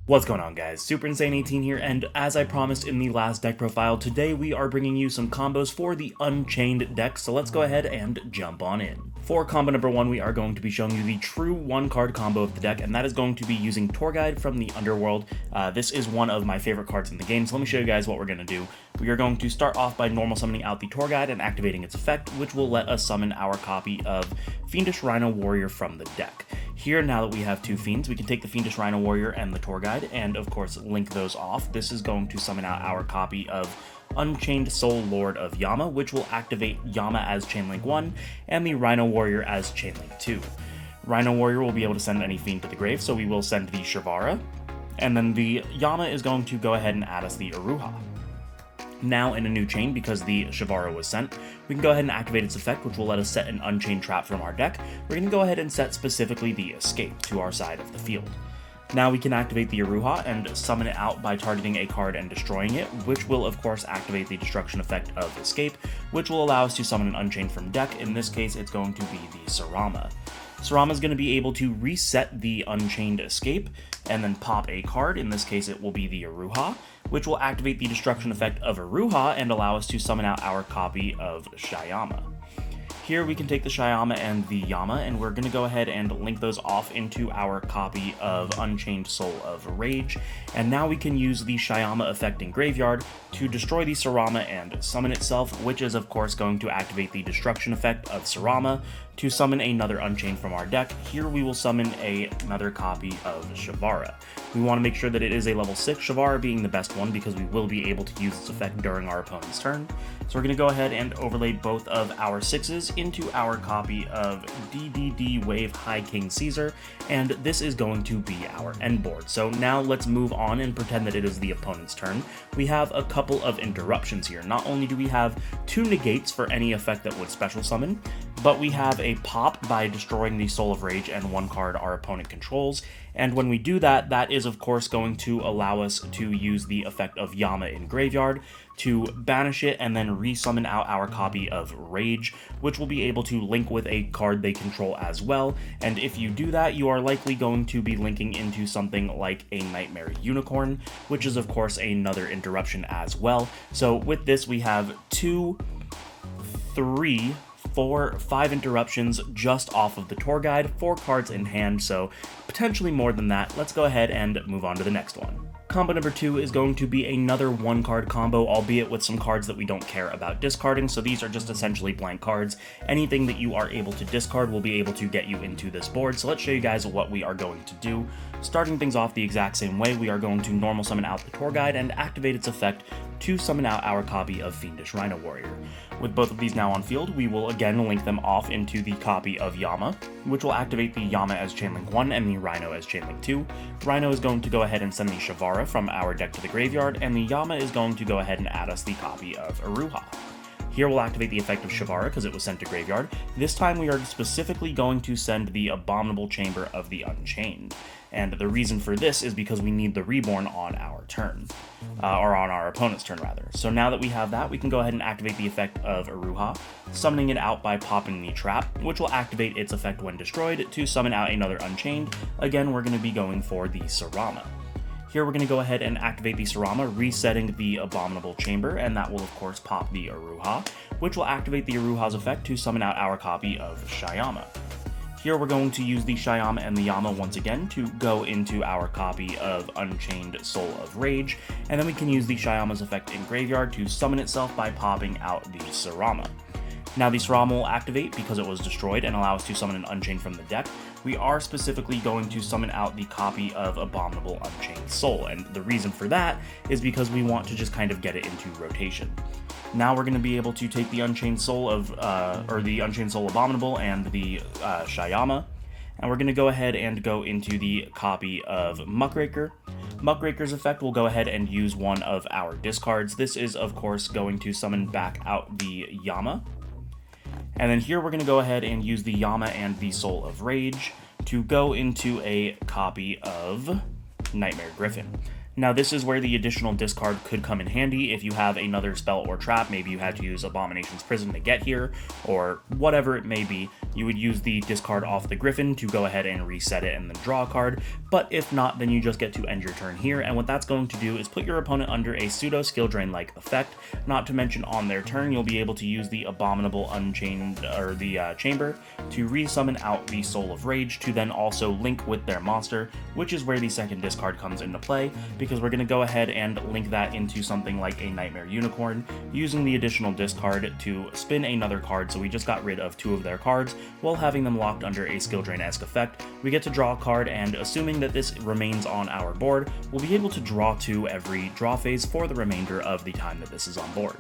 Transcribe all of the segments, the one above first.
What's going on, guys? Super Insane 18 here, and as I promised in the last deck profile, today we are bringing you some combos for the Unchained deck, so let's go ahead and jump on in. For combo number 1, we are going to be showing you the true one-card combo of the deck, and that is going to be using Tour Guide from the Underworld. This is one of my favorite cards in the game, so let me show you guys what we're going to do. We are going to start off by normal summoning out the Tour Guide and activating its effect, which will let us summon our copy of Fiendish Rhino Warrior from the deck. Here, now that we have two Fiends, we can take the Fiendish Rhino Warrior and the Tour Guide, and of course link those off. This is going to summon out our copy of Unchained Soul Lord of Yama, which will activate Yama as Chainlink 1, and the Rhino Warrior as Chainlink 2. Rhino Warrior will be able to send any Fiend to the grave, so we will send the Shavara, and then the Yama is going to go ahead and add us the Aruha. Now in a new chain, because the Shavara was sent, we can go ahead and activate its effect, which will let us set an Unchained trap from our deck. We're going to go ahead and set specifically the Escape to our side of the field. Now we can activate the Aruha and summon it out by targeting a card and destroying it, which will of course activate the destruction effect of Escape, which will allow us to summon an Unchained from deck. In this case, it's going to be the Sarama. Sarama is going to be able to reset the Unchained Escape and then pop a card. In this case, it will be the Aruha, which will activate the destruction effect of Aruha and allow us to summon out our copy of Shyama. Here we can take the Shyama and the Yama, and we're going to go ahead and link those off into our copy of Unchained Soul of Rage, and now we can use the Shyama effect in Graveyard to destroy the Sarama and summon itself, which is of course going to activate the destruction effect of Sarama to summon another Unchained from our deck. Here we will summon another copy of Shavara. We want to make sure that it is a level 6, Shavara being the best one because we will be able to use this effect during our opponent's turn. So we're going to go ahead and overlay both of our 6s into our copy of DDD Wave High King Caesar, and this is going to be our end board. So now let's move on and pretend that it is the opponent's turn. We have a couple of interruptions here. Not only do we have 2 negates for any effect that would special summon, but we have a pop by destroying the Soul of Rage and 1 card our opponent controls, and when we do that, that is of course going to allow us to use the effect of Yama in Graveyard to banish it and then resummon out our copy of Rage, which will be able to link with a card they control as well, and if you do that, you are likely going to be linking into something like a Nightmare Unicorn, which is of course another interruption as well. So with this, we have 2, 3, 4, 5 interruptions just off of the Tour Guide, 4 cards in hand, so potentially more than that. Let's go ahead and move on to the next one. Combo number 2 is going to be another 1-card combo, albeit with some cards that we don't care about discarding, so these are just essentially blank cards. Anything that you are able to discard will be able to get you into this board, so let's show you guys what we are going to do. Starting things off the exact same way, we are going to normal summon out the Tour Guide and activate its effect to summon out our copy of Fiendish Rhino Warrior. With both of these now on field, we will again link them off into the copy of Yama, which will activate the Yama as Chainlink 1 and the Rhino as Chainlink 2. Rhino is going to go ahead and send the Shavara from our deck to the graveyard, and the Yama is going to go ahead and add us the copy of Aruha. Here we'll activate the effect of Shavara because it was sent to graveyard. This time we are specifically going to send the Abominable Chamber of the Unchained. And the reason for this is because we need the Reborn on our turn. Or on our opponent's turn, rather. So now that we have that, we can go ahead and activate the effect of Aruha, summoning it out by popping the trap, which will activate its effect when destroyed to summon out another Unchained. Again, we're going to be going for the Sarama. Here we're going to go ahead and activate the Sarama, resetting the Abominable Chamber, and that will of course pop the Aruha, which will activate the Aruha's effect to summon out our copy of Shyama. Here we're going to use the Shyama and the Yama once again to go into our copy of Unchained Soul of Rage, and then we can use the Shyama's effect in Graveyard to summon itself by popping out the Sarama. Now the Sarama will activate because it was destroyed and allow us to summon an Unchained from the deck. We are specifically going to summon out the copy of Abominable Unchained Soul, and the reason for that is because we want to just kind of get it into rotation. Now we're going to be able to take the Unchained Soul of, the Unchained Soul Abominable and the Shyama, and we're going to go ahead and go into the copy of Muckraker. Muckraker's effect will go ahead and use one of our discards. This is of course going to summon back out the Yama. And then here we're going to go ahead and use the Yama and the Soul of Rage to go into a copy of Nightmare Griffin. Now this is where the additional discard could come in handy if you have another spell or trap. Maybe you had to use Abomination's Prison to get here, or whatever it may be. You would use the discard off the Griffin to go ahead and reset it and then draw a card, but if not, then you just get to end your turn here, and what that's going to do is put your opponent under a pseudo skill drain like effect. Not to mention on their turn, you'll be able to use the Abominable Unchained, or the Chamber, to resummon out the Soul of Rage to then also link with their monster, which is where the second discard comes into play, because we're going to go ahead and link that into something like a Nightmare Unicorn, using the additional discard to spin another card. So we just got rid of 2 of their cards while having them locked under a skill drain-esque effect. We get to draw a card, and assuming that this remains on our board, we'll be able to draw 2 every draw phase for the remainder of the time that this is on board.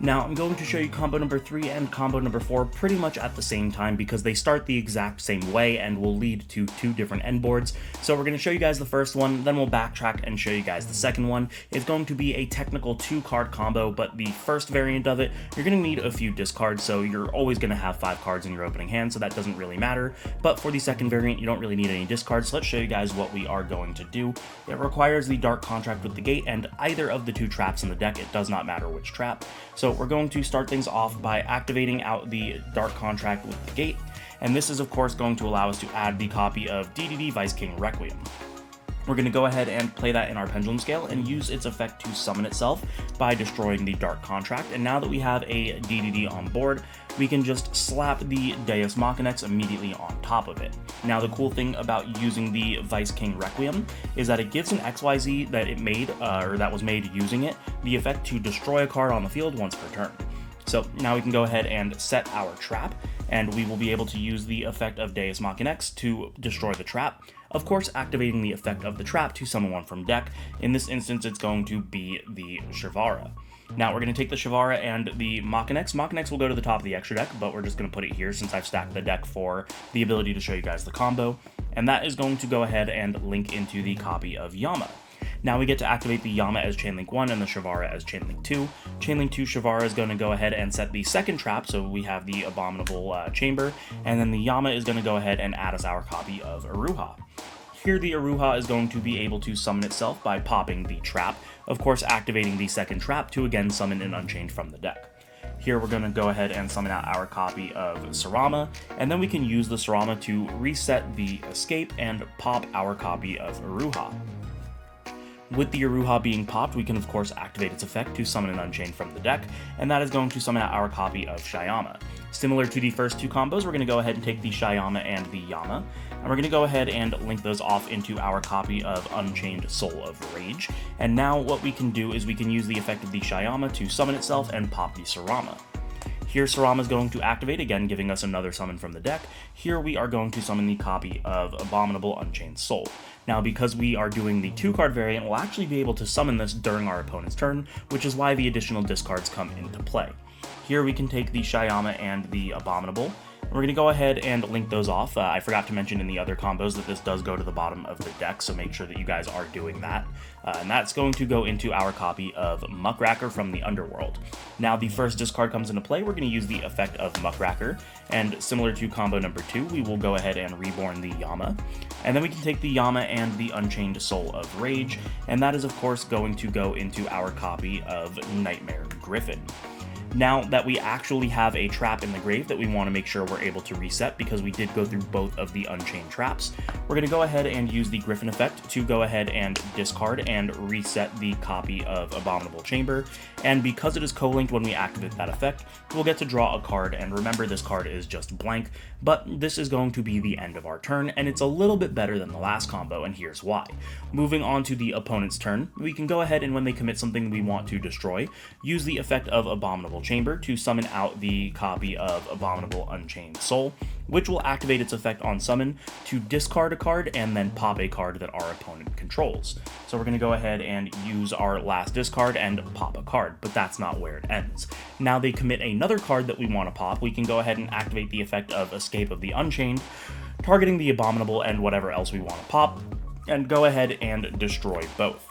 Now, I'm going to show you combo number 3 and combo number 4 pretty much at the same time because they start the exact same way and will lead to 2 different end boards. So we're going to show you guys the first one, then we'll backtrack and show you guys the second one. It's going to be a technical 2-card combo, but the first variant of it, you're going to need a few discards, so you're always going to have 5 cards in your opening hand, so that doesn't really matter. But for the second variant, you don't really need any discards, so let's show you guys what we are going to do. It requires the Dark Contract with the Gate and either of the 2 traps in the deck. It does not matter which trap. So we're going to start things off by activating out the Dark Contract with the Gate, and this is of course going to allow us to add the copy of DDD Vice King Requiem. We're going to go ahead and play that in our Pendulum Scale and use its effect to summon itself by destroying the Dark Contract, and now that we have a DDD on board, we can just slap the Deus Machinax immediately on top of it. Now the cool thing about using the Vice King Requiem is that it gives an XYZ that it made, or that was made using it, the effect to destroy a card on the field once per turn. So now we can go ahead and set our trap, and we will be able to use the effect of Deus Machinax to destroy the trap. Of course, activating the effect of the trap to summon one from deck. In this instance, it's going to be the Shivara. Now we're going to take the Shivara and the Machinax. Machinax will go to the top of the extra deck, but we're just going to put it here since I've stacked the deck for the ability to show you guys the combo. And that is going to go ahead and link into the copy of Yama. Now we get to activate the Yama as Chainlink 1 and the Shivara as Chainlink 2. Chainlink 2 Shivara is going to go ahead and set the second trap, so we have the Abominable Chamber, and then the Yama is going to go ahead and add us our copy of Aruha. Here the Aruha is going to be able to summon itself by popping the trap, of course activating the second trap to again summon an Unchained from the deck. Here we're going to go ahead and summon out our copy of Sarama, and then we can use the Sarama to reset the escape and pop our copy of Aruha. With the Aruha being popped, we can of course activate its effect to summon an Unchained from the deck, and that is going to summon out our copy of Shyama. Similar to the first 2 combos, we're going to go ahead and take the Shyama and the Yama, and we're going to go ahead and link those off into our copy of Unchained Soul of Rage. And now what we can do is we can use the effect of the Shyama to summon itself and pop the Sarama. Here Sarama is going to activate, again giving us another summon from the deck. Here we are going to summon the copy of Abominable Unchained Soul. Now because we are doing the 2-card variant, we'll actually be able to summon this during our opponent's turn, which is why the additional discards come into play. Here we can take the Shyama and the Abominable. We're going to go ahead and link those off. I forgot to mention in the other combos that this does go to the bottom of the deck, so make sure that you guys are doing that. And that's going to go into our copy of Muckracker from the Underworld. Now the first discard comes into play, we're going to use the effect of Muckracker, and similar to combo number 2, we will go ahead and reborn the Yama. And then we can take the Yama and the Unchained Soul of Rage, and that is of course going to go into our copy of Nightmare Griffin. Now that we actually have a trap in the grave that we want to make sure we're able to reset because we did go through both of the Unchained traps, we're going to go ahead and use the Griffin effect to go ahead and discard and reset the copy of Abominable Chamber, and because it is co-linked when we activate that effect, we'll get to draw a card, and remember this card is just blank, but this is going to be the end of our turn, and it's a little bit better than the last combo, and here's why. Moving on to the opponent's turn, we can go ahead and when they commit something we want to destroy, use the effect of Abominable Chamber to summon out the copy of Abominable Unchained Soul, which will activate its effect on summon to discard a card and then pop a card that our opponent controls. So we're going to go ahead and use our last discard and pop a card, but that's not where it ends. Now they commit another card that we want to pop, we can go ahead and activate the effect of Escape of the Unchained, targeting the Abominable and whatever else we want to pop, and go ahead and destroy both.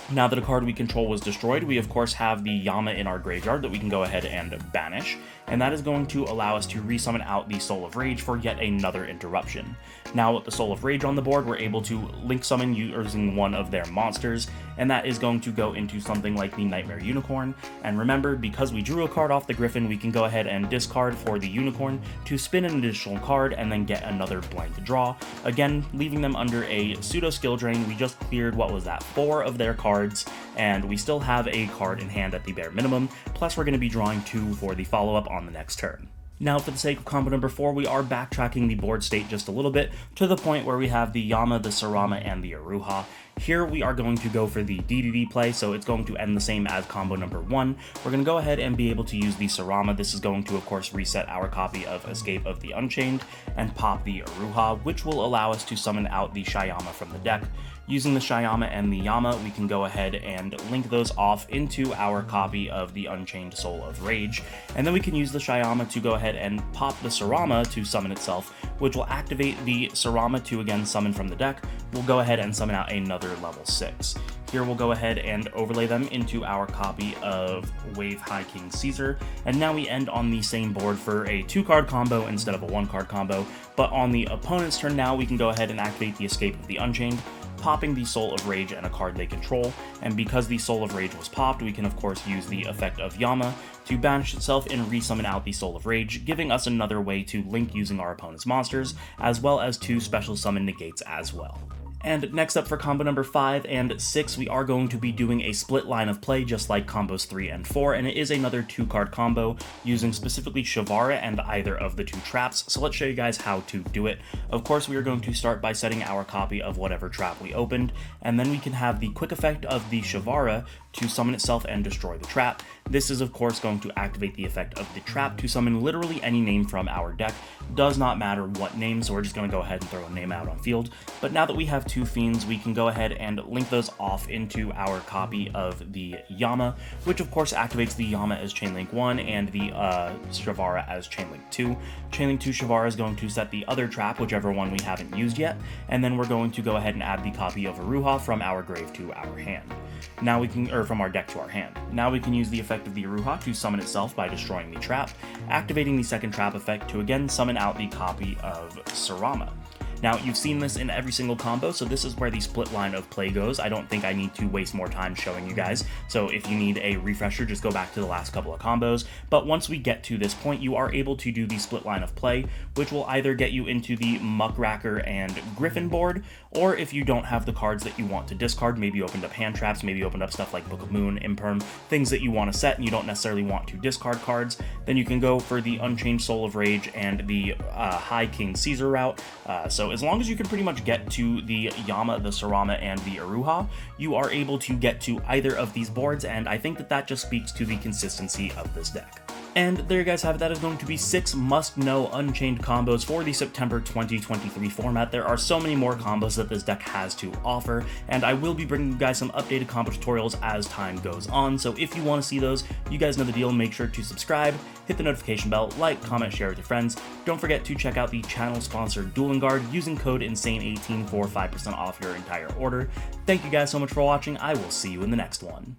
Now that a card we control was destroyed, we of course have the Yama in our graveyard that we can go ahead and banish, and that is going to allow us to resummon out the Soul of Rage for yet another interruption. Now with the Soul of Rage on the board, we're able to link summon using one of their monsters, and that is going to go into something like the Nightmare Unicorn. And remember, because we drew a card off the Griffin, we can go ahead and discard for the Unicorn to spin an additional card and then get another blank draw. Again, leaving them under a pseudo skill drain. We just cleared, what was that, 4 of their cards, and we still have a card in hand at the bare minimum, plus we're going to be drawing 2 for the follow-up on the next turn. Now, for the sake of combo number 4, we are backtracking the board state just a little bit to the point where we have the Yama, the Sarama, and the Aruha. Here we are going to go for the DDD play, so it's going to end the same as combo number 1. We're going to go ahead and be able to use the Sarama. This is going to, of course, reset our copy of Escape of the Unchained and pop the Aruha, which will allow us to summon out the Shyama from the deck. Using the Shyama and the Yama, we can go ahead and link those off into our copy of the Unchained Soul of Rage, and then we can use the Shyama to go ahead and pop the Sarama to summon itself, which will activate the Sarama to again summon from the deck. We'll go ahead and summon out another level 6. Here we'll go ahead and overlay them into our copy of Wave High King Caesar, and now we end on the same board for a 2-card combo instead of a 1-card combo, but on the opponent's turn now we can go ahead and activate the Escape of the Unchained, popping the Soul of Rage and a card they control, and because the Soul of Rage was popped, we can of course use the effect of Yama to banish itself and resummon out the Soul of Rage, giving us another way to link using our opponent's monsters, as well as 2 special summon negates as well. And next up for combo number 5 and 6, we are going to be doing a split line of play just like combos 3 and 4, and it is another 2-card combo using specifically Shavara and either of the 2 traps, so let's show you guys how to do it. Of course, we are going to start by setting our copy of whatever trap we opened, and then we can have the quick effect of the Shavara to summon itself and destroy the trap. This is of course going to activate the effect of the trap to summon literally any name from our deck. Does not matter what name, so we're just going to go ahead and throw a name out on field. But now that we have 2 fiends, we can go ahead and link those off into our copy of the Yama, which of course activates the Yama as Chainlink 1 and the Shavara as Chainlink 2. Chainlink 2 Shavara is going to set the other trap, whichever one we haven't used yet, and then we're going to go ahead and add the copy of Aruha from our grave to our hand. Now we can, or from our deck to our hand. Now we can use the effect of the Aruha to summon itself by destroying the trap, activating the second trap effect to again summon out the copy of Sarama. Now, you've seen this in every single combo, so this is where the split line of play goes. I don't think I need to waste more time showing you guys, so if you need a refresher, just go back to the last couple of combos. But once we get to this point, you are able to do the split line of play, which will either get you into the Muckracker and Griffin board, or if you don't have the cards that you want to discard, maybe you opened up hand traps, maybe you opened up stuff like Book of Moon, Imperm, things that you want to set and you don't necessarily want to discard cards, then you can go for the Unchained Soul of Rage and the High King Caesar route. So as long as you can pretty much get to the Yama, the Sarama, and the Aruha, you are able to get to either of these boards, and I think that that just speaks to the consistency of this deck. And there you guys have it. That is going to be 6 must-know Unchained combos for the September 2023 format. There are so many more combos that this deck has to offer, and I will be bringing you guys some updated combo tutorials as time goes on, so if you want to see those, you guys know the deal. Make sure to subscribe, hit the notification bell, like, comment, share with your friends. Don't forget to check out the channel-sponsored Dueling Guard using code INSANE18 for 5% off your entire order. Thank you guys so much for watching. I will see you in the next one.